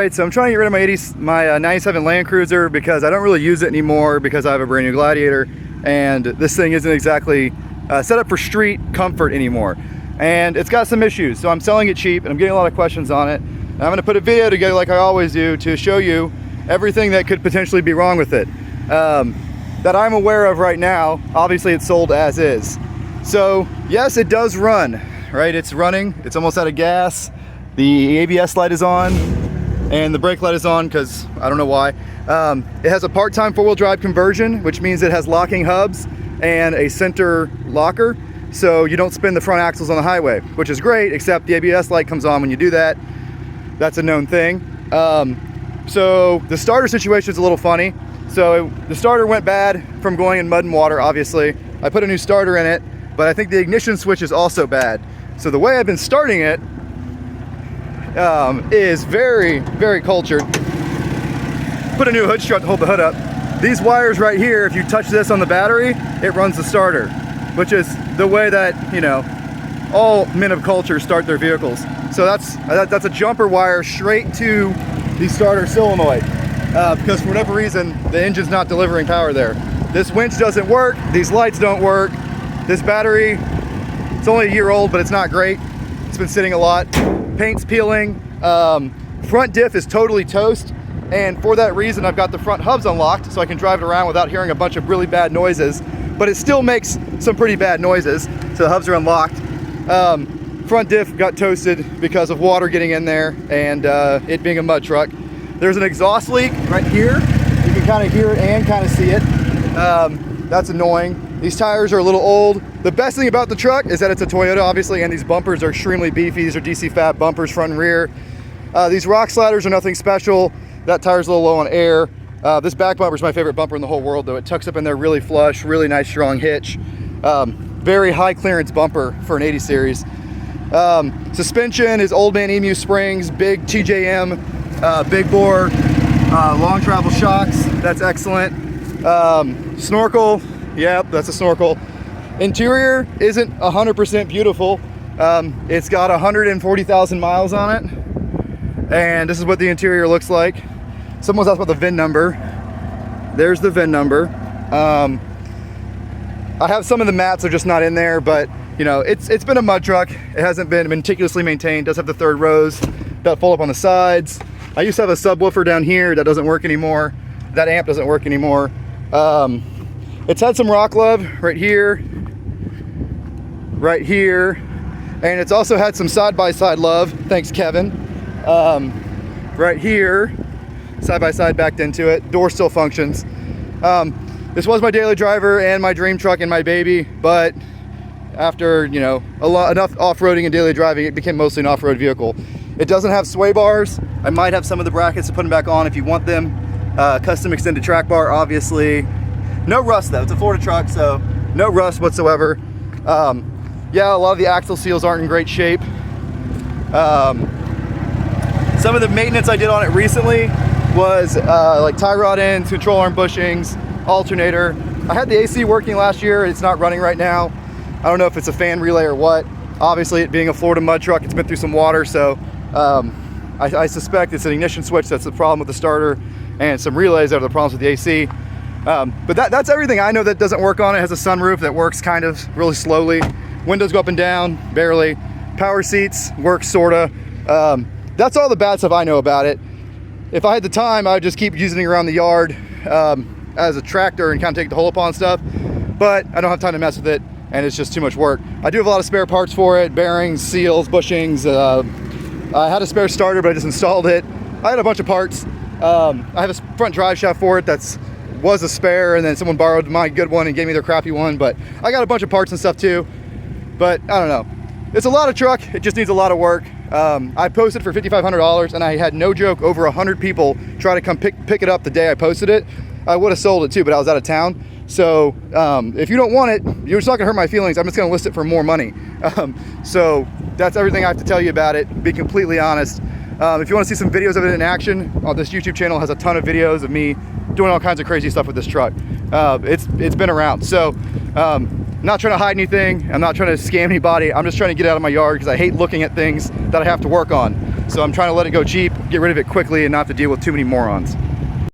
Right, so I'm trying to get rid of my 97 Land Cruiser because I don't really use it anymore because I have a brand new Gladiator, and this thing isn't exactly set up for street comfort anymore. And it's got some issues, so I'm selling it cheap and I'm getting a lot of questions on it. And I'm gonna put a video together like I always do to show you everything that could potentially be wrong with it that I'm aware of right now. Obviously it's sold as is. So yes, it does run, right? It's running, it's almost out of gas. The ABS light is on and the brake light is on because I don't know why. It has a part-time four-wheel drive conversion, which means it has locking hubs and a center locker, so you don't spin the front axles on the highway, which is great, except the ABS light comes on when you do that. That's a known thing. So the starter situation is a little funny. So the starter went bad from going in mud and water, obviously. I put a new starter in it, but I think the ignition switch is also bad. So the way I've been starting it is very, very cultured. Put a new hood strut to hold the hood up. These wires right here, if you touch this on the battery, it runs the starter, which is the way that, you know, all men of culture start their vehicles. So that's a jumper wire straight to the starter solenoid, because for whatever reason, the engine's not delivering power there. This winch doesn't work, these lights don't work. This battery, it's only a year old, but it's not great. It's been sitting a lot. Paint's peeling. Front diff is totally toast, and for that reason I've got the front hubs unlocked so I can drive it around without hearing a bunch of really bad noises, but it still makes some pretty bad noises, so the hubs are unlocked. Front diff got toasted because of water getting in there and it being a mud truck. There's an exhaust leak right here. You can kind of hear it and kind of see it. That's annoying. These tires are a little old. The best thing about the truck is that it's a Toyota, obviously, and these bumpers are extremely beefy. These are DC fat bumpers, front and rear. These rock sliders are nothing special. That tire's a little low on air. This back bumper is my favorite bumper in the whole world, though. It tucks up in there really flush, really nice strong hitch. Very high clearance bumper for an 80 series. Suspension is Old Man Emu springs, big TJM, big bore, long travel shocks. That's excellent. Snorkel, yep, that's a snorkel. Interior isn't 100% beautiful. It's got 140,000 miles on it, and this is what the interior looks like. Someone's asked about the VIN number. There's the VIN number. I have some of the mats are just not in there, but you know, it's been a mud truck. It hasn't been meticulously maintained. It does have the third rows that fold up on the sides. I used to have a subwoofer down here that doesn't work anymore. That amp doesn't work anymore. It's had some rock love right here, and it's also had some side-by-side love, thanks Kevin. Right here, side-by-side backed into it. Door still functions. This was my daily driver and my dream truck and my baby, but after, you know, enough off-roading and daily driving, it became mostly an off-road vehicle. It doesn't have sway bars. I might have some of the brackets to put them back on if you want them. Custom extended track bar, obviously. No rust though, it's a Florida truck, so no rust whatsoever. Yeah, a lot of the axle seals aren't in great shape. Some of the maintenance I did on it recently was like tie rod ends, control arm bushings, alternator. I had the AC working last year, it's not running right now. I don't know if it's a fan relay or what. Obviously, it being a Florida mud truck, it's been through some water, so I suspect it's an ignition switch that's the problem with the starter, and some relays that are the problems with the AC. But that's everything I know that doesn't work on it. It has a sunroof that works kind of really slowly. Windows go up and down, barely. Power seats work sorta. That's all the bad stuff I know about it. If I had the time, I would just keep using it around the yard as a tractor and kind of take the hole upon stuff, but I don't have time to mess with it, and it's just too much work. I do have a lot of spare parts for it, bearings, seals, bushings. I had a spare starter, but I just installed it. I had a bunch of parts. I have a front drive shaft for it was a spare, and then someone borrowed my good one and gave me their crappy one, but I got a bunch of parts and stuff too. But I don't know. It's a lot of truck, it just needs a lot of work. I posted for $5,500, and I had, no joke, over 100 people try to come pick it up the day I posted it. I would have sold it too, but I was out of town. So if you don't want it, you're just not gonna hurt my feelings. I'm just gonna list it for more money. So that's everything I have to tell you about it, be completely honest. If you wanna see some videos of it in action, this YouTube channel has a ton of videos of me doing all kinds of crazy stuff with this truck. It's been around. So I'm not trying to hide anything. I'm not trying to scam anybody. I'm just trying to get out of my yard because I hate looking at things that I have to work on. So I'm trying to let it go cheap, get rid of it quickly, and not have to deal with too many morons.